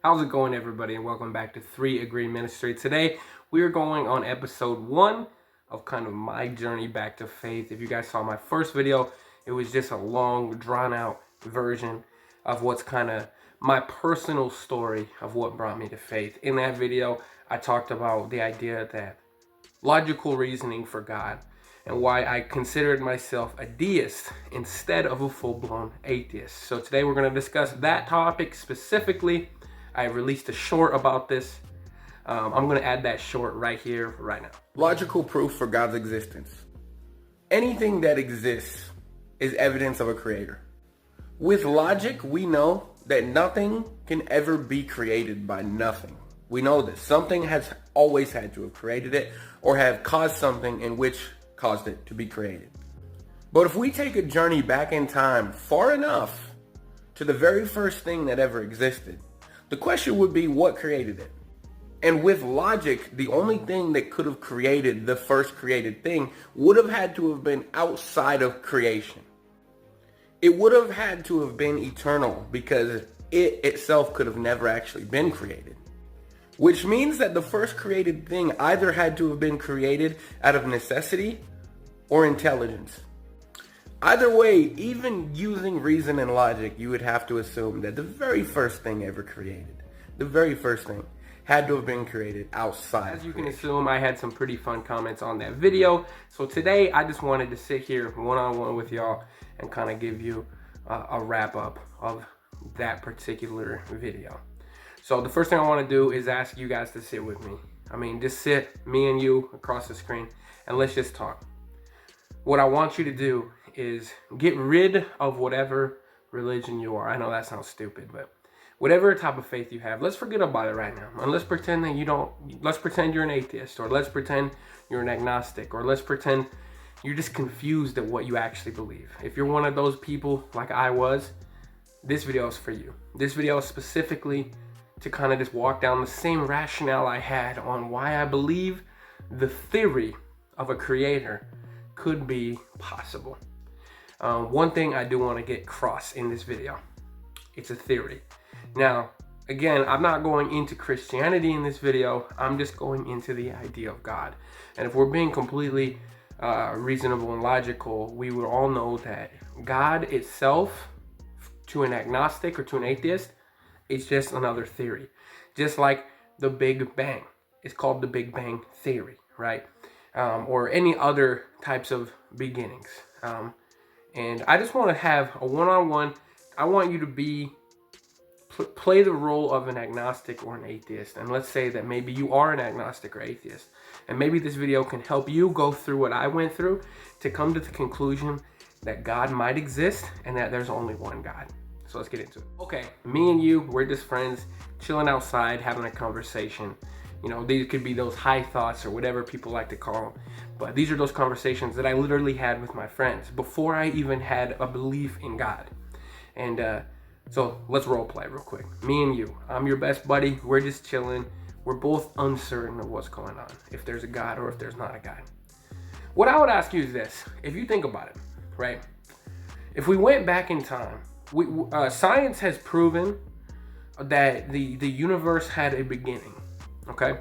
How's it going, everybody, and welcome back to 3 Agree Ministry. Today, we are going on episode 1 of kind of my journey back to faith. If you guys saw my first video, it was just a long, drawn-out version of what's kind of my personal story of what brought me to faith. In that video, I talked about the idea that logical reasoning for God and why I considered myself a deist instead of a full-blown atheist. So today we're going to discuss that topic specifically. I released a short about this. I'm going to add that short right here, right now. Logical proof for God's existence. Anything that exists is evidence of a creator. With logic, we know that nothing can ever be created by nothing. We know this. Something has always had to have created it or have caused something in which caused it to be created. But if we take a journey back in time far enough to the very first thing that ever existed, the question would be, what created it? And with logic, the only thing that could have created the first created thing would have had to have been outside of creation. It would have had to have been eternal because it itself could have never actually been created. Which means that the first created thing either had to have been created out of necessity or intelligence. Either way, even using reason and logic, you would have to assume that the very first thing ever created, the very first thing, had to have been created outside. As you can assume, I had some pretty fun comments on that video. So today, I just wanted to sit here one-on-one with y'all and kind of give you a wrap-up of that particular video. So the first thing I want to do is ask you guys to sit with me. I mean, just sit, me and you, across the screen, and let's just talk. What I want you to do is get rid of whatever religion you are. I know that sounds stupid, but whatever type of faith you have, let's forget about it right now. And let's pretend that let's pretend you're an atheist, or let's pretend you're an agnostic, or let's pretend you're just confused at what you actually believe. If you're one of those people like I was, this video is for you. This video is specifically to kind of just walk down the same rationale I had on why I believe the theory of a creator could be possible. One thing I do want to get across in this video, it's a theory. Now, again, I'm not going into Christianity in this video. I'm just going into the idea of God. And if we're being completely reasonable and logical, we would all know that God itself, to an agnostic or to an atheist, it's just another theory. Just like the Big Bang. It's called the Big Bang Theory, right? Or any other types of beginnings. And I just want to have a one-on-one. I want you to play the role of an agnostic or an atheist. And let's say that maybe you are an agnostic or atheist. And maybe this video can help you go through what I went through to come to the conclusion that God might exist and that there's only one God. So let's get into it. Okay, me and you, we're just friends, chilling outside, having a conversation. You know, these could be those high thoughts or whatever people like to call them. But these are those conversations that I literally had with my friends before I even had a belief in God. And so let's role play real quick. Me and you, I'm your best buddy. We're just chilling. We're both uncertain of what's going on, if there's a God or if there's not a God. What I would ask you is this. If you think about it, right? If we went back in time, science has proven that the universe had a beginning, okay?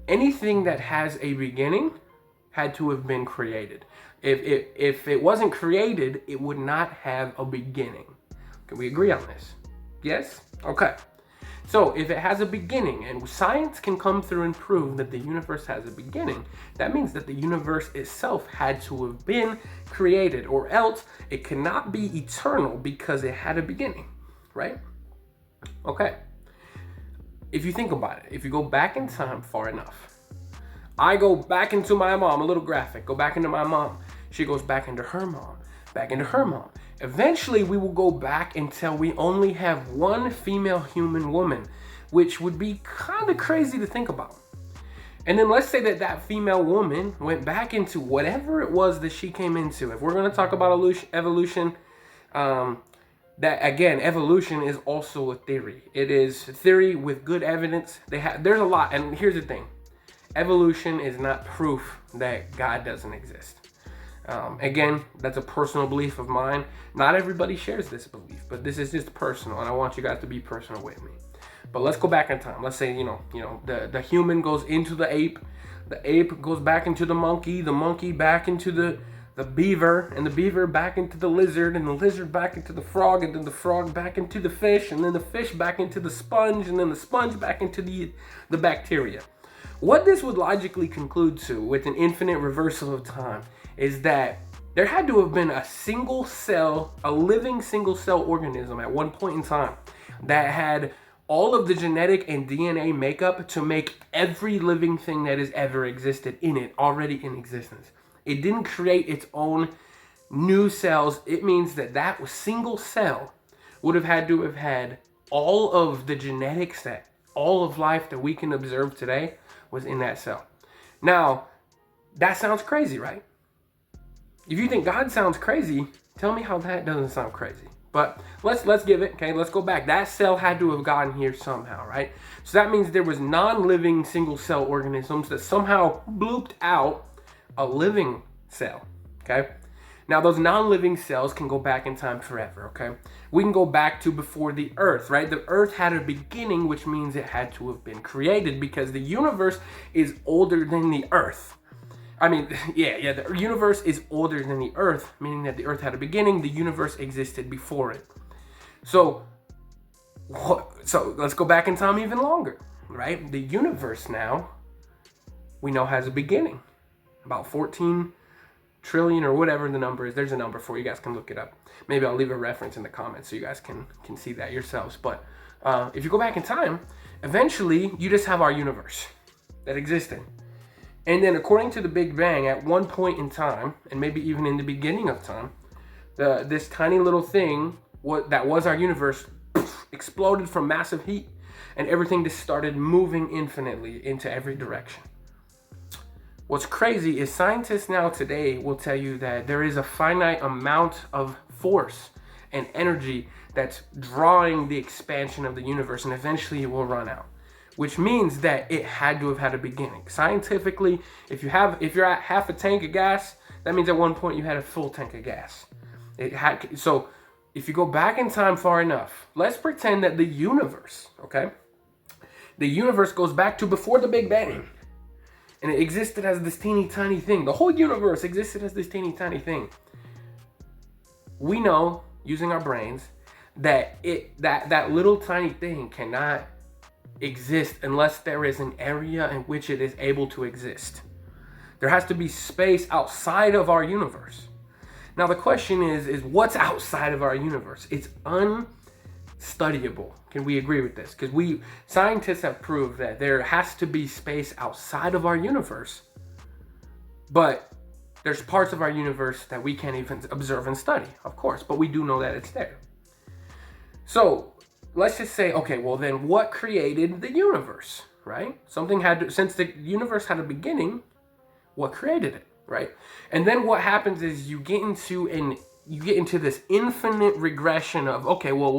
Anything that has a beginning had to have been created. If it wasn't created, it would not have a beginning. Can we agree on this? Yes? Okay. So if it has a beginning, and science can come through and prove that the universe has a beginning, that means that the universe itself had to have been created, or else it cannot be eternal because it had a beginning, right? Okay. If you think about it, if you go back in time far enough, I go back into my mom, a little graphic, go back into my mom. She goes back into her mom, back into her mom. Eventually, we will go back until we only have one female human woman, which would be kind of crazy to think about. And then let's say that that female woman went back into whatever it was that she came into. If we're going to talk about evolution, that again, evolution is also a theory. It is a theory with good evidence. There's a lot, and here's the thing. Evolution is not proof that God doesn't exist. Again, that's a personal belief of mine. Not everybody shares this belief, but this is just personal, and I want you guys to be personal with me. But let's go back in time. Let's say, the human goes into the ape goes back into the monkey back into the beaver, and the beaver back into the lizard, and the lizard back into the frog, and then the frog back into the fish, and then the fish back into the sponge, and then the sponge back into the bacteria. What this would logically conclude to, with an infinite reversal of time, is that there had to have been a living single cell organism at one point in time that had all of the genetic and DNA makeup to make every living thing that has ever existed in it already in existence. It didn't create its own new cells. It means that single cell would have had to have had all of the genetics that all of life that we can observe today was in that cell. Now, that sounds crazy, right? If you think God sounds crazy, tell me how that doesn't sound crazy. But let's give it, okay? Let's go back. That cell had to have gotten here somehow, right? So that means there was non-living single cell organisms that somehow blooped out a living cell, okay? Now, those non-living cells can go back in time forever, okay? We can go back to before the earth, right? The earth had a beginning, which means it had to have been created because the universe is older than the earth. The universe is older than the earth, meaning that the earth had a beginning, the universe existed before it. So let's go back in time even longer, right? The universe now, we know, has a beginning. About 14 trillion or whatever the number is. There's a number for you guys can look it up. Maybe I'll leave a reference in the comments so you guys can see that yourselves. But if you go back in time, eventually you just have our universe that existed. And then according to the Big Bang, at one point in time, and maybe even in the beginning of time, this tiny little thing that was our universe exploded from massive heat, and everything just started moving infinitely into every direction. What's crazy is scientists now today will tell you that there is a finite amount of force and energy that's drawing the expansion of the universe, and eventually it will run out. Which means that it had to have had a beginning. Scientifically, if you're at half a tank of gas, that means at one point you had a full tank of gas. So if you go back in time far enough, let's pretend that the universe goes back to before the Big Bang. And it existed as this teeny tiny thing. The whole universe existed as this teeny tiny thing. We know, using our brains, that that little tiny thing cannot exist unless there is an area in which it is able to exist. There has to be space outside of our universe. Now the question is what's outside of our universe? It's unstudyable. Can we agree with this? Because scientists have proved that there has to be space outside of our universe, but there's parts of our universe that we can't even observe and study, of course, but we do know that it's there. So let's just say, okay, well then what created the universe, right? Since the universe had a beginning, what created it, right? And then what happens is you get into this infinite regression of, okay, well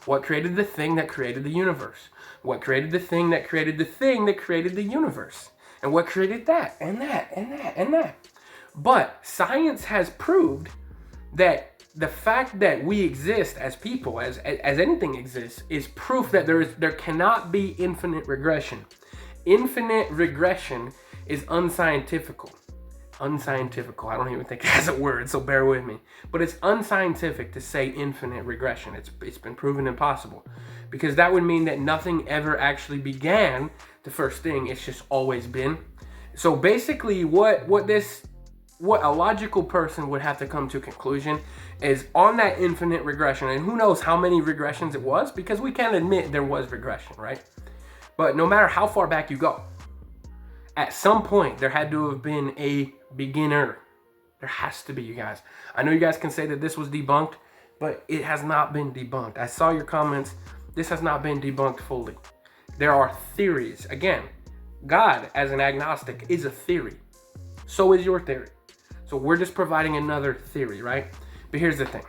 what created the thing that created the universe? What created the thing that created the thing that created the universe? And what created that, and that, and that, and that? But science has proved that the fact that we exist as people, as anything exists, is proof that there cannot be infinite regression. Infinite regression is unscientific. I don't even think it has a word, so bear with me. But it's unscientific to say infinite regression. It's been proven impossible. Because that would mean that nothing ever actually began the first thing. It's just always been. So basically what a logical person would have to come to a conclusion is on that infinite regression, and who knows how many regressions it was, because we can't admit there was regression, right? But no matter how far back you go, at some point there had to have been a beginner. There has to be, you guys. I know you guys can say that this was debunked, but it has not been debunked. I saw your comments. This has not been debunked fully. There are theories. Again, God as an agnostic is a theory. So is your theory. So we're just providing another theory, right? But here's the thing.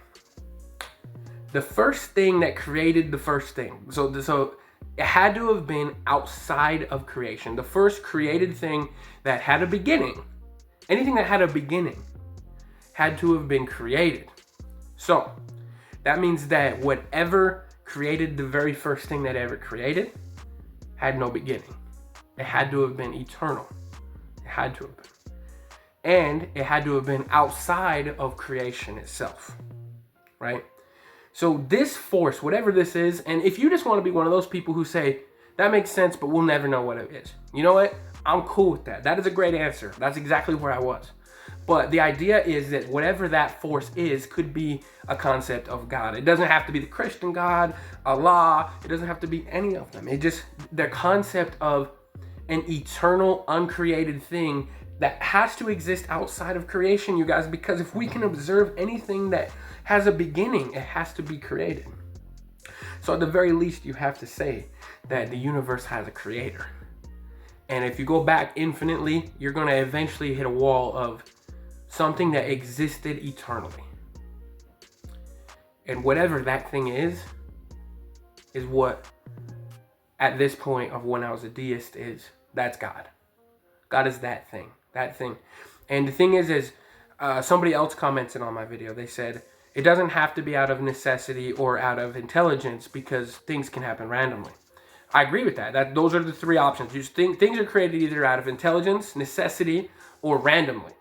The first thing that created the first thing. So it had to have been outside of creation. The first created thing that had a beginning, anything that had a beginning, had to have been created. So that means that whatever created the very first thing that ever created had no beginning. It had to have been eternal. It had to have been. And it had to have been outside of creation itself, right? So this force, whatever this is, and if you just want to be one of those people who say, that makes sense, but we'll never know what it is. You know what? I'm cool with that. That is a great answer. That's exactly where I was. But the idea is that whatever that force is could be a concept of God. It doesn't have to be the Christian God, Allah. It doesn't have to be any of them. It just, their concept of an eternal, uncreated thing that has to exist outside of creation, you guys, because if we can observe anything that has a beginning, it has to be created. So at the very least, you have to say that the universe has a creator. And if you go back infinitely, you're going to eventually hit a wall of something that existed eternally. And whatever that thing is what, at this point of when I was a deist, that's God. God is that thing. And the thing is somebody else commented on my video. They said, it doesn't have to be out of necessity or out of intelligence because things can happen randomly. I agree with that. Those are the three options. Things are created either out of intelligence, necessity, or randomly.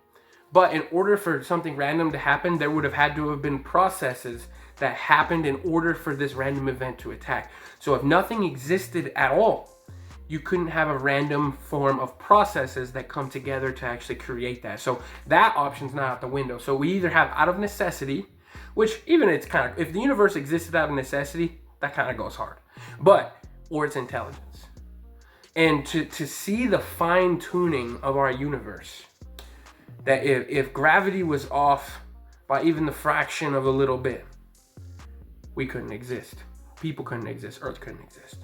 But in order for something random to happen, there would have had to have been processes that happened in order for this random event to attack. So if nothing existed at all, you couldn't have a random form of processes that come together to actually create that. So that option's not out the window. So we either have out of necessity, which even it's kind of, if the universe existed out of necessity, that kind of goes hard. Or it's intelligence. And to see the fine tuning of our universe, that if gravity was off by even the fraction of a little bit, we couldn't exist. People couldn't exist. Earth couldn't exist.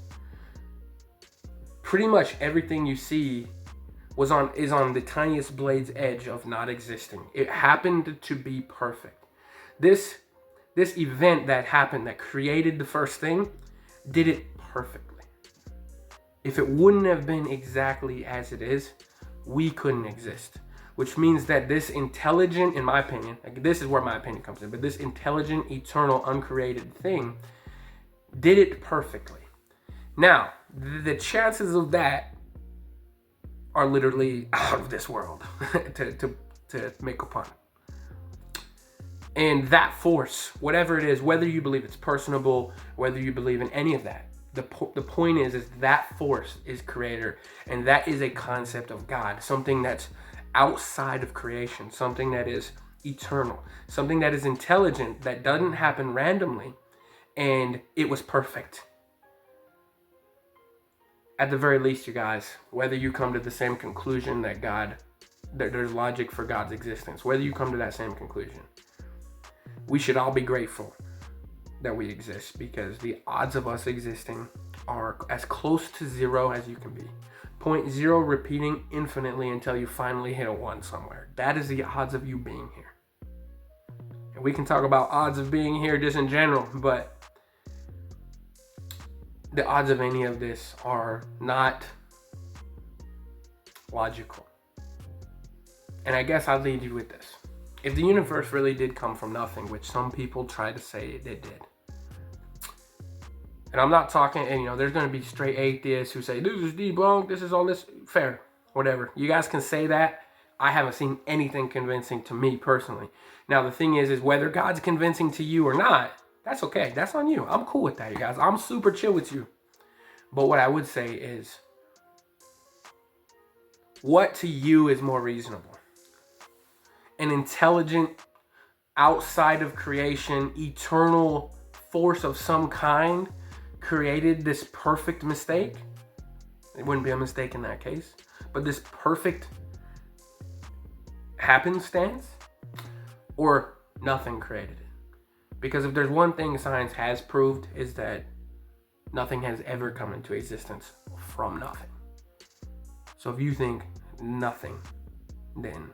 Pretty much everything you see is on the tiniest blade's edge of not existing. It happened to be perfect. This event that happened, that created the first thing, did it perfectly. If it wouldn't have been exactly as it is, we couldn't exist. Which means that this intelligent, in my opinion, this is where my opinion comes in, but this intelligent, eternal, uncreated thing did it perfectly. Now, the chances of that are literally out of this world, to make a pun. And that force, whatever it is, whether you believe it's personable, whether you believe in any of that, the point is that force is creator, and that is a concept of God, something that's outside of creation, something that is eternal, something that is intelligent, that doesn't happen randomly, and it was perfect. At the very least, you guys, whether you come to the same conclusion that there's logic for God's existence, whether you come to that same conclusion, we should all be grateful that we exist, because the odds of us existing are as close to zero as you can be. 0.0 repeating infinitely until you finally hit a 1 somewhere. That is the odds of you being here. And we can talk about odds of being here just in general, but the odds of any of this are not logical. And I guess I'll leave you with this. If the universe really did come from nothing, which some people try to say it did, and I'm not talking, and there's going to be straight atheists who say, this is debunked, this is all this, fair, whatever. You guys can say that. I haven't seen anything convincing to me personally. Now, the thing is whether God's convincing to you or not, that's okay. That's on you. I'm cool with that, you guys. I'm super chill with you. But what I would say is, what to you is more reasonable? An intelligent, outside of creation, eternal force of some kind created this perfect mistake? It wouldn't be a mistake in that case. But this perfect happenstance? Or nothing created it? Because if there's one thing science has proved, is that nothing has ever come into existence from nothing. So if you think nothing, then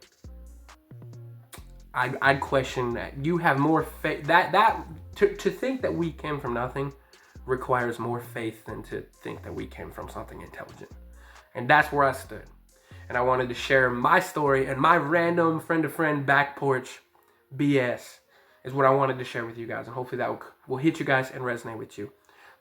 I'd question that. You have more faith. To think that we came from nothing requires more faith than to think that we came from something intelligent. And that's where I stood. And I wanted to share my story, and my random friend-to-friend back porch BS is what I wanted to share with you guys. And hopefully that will hit you guys and resonate with you.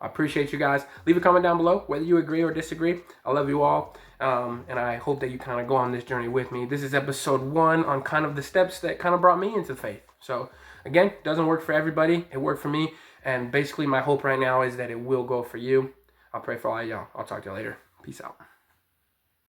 I appreciate you guys. Leave a comment down below whether you agree or disagree. I love you all. And I hope that you kind of go on this journey with me. This is episode 1 on kind of the steps that kind of brought me into faith. So again, it doesn't work for everybody. It worked for me. And basically my hope right now is that it will go for you. I'll pray for all of y'all. I'll talk to you later. Peace out.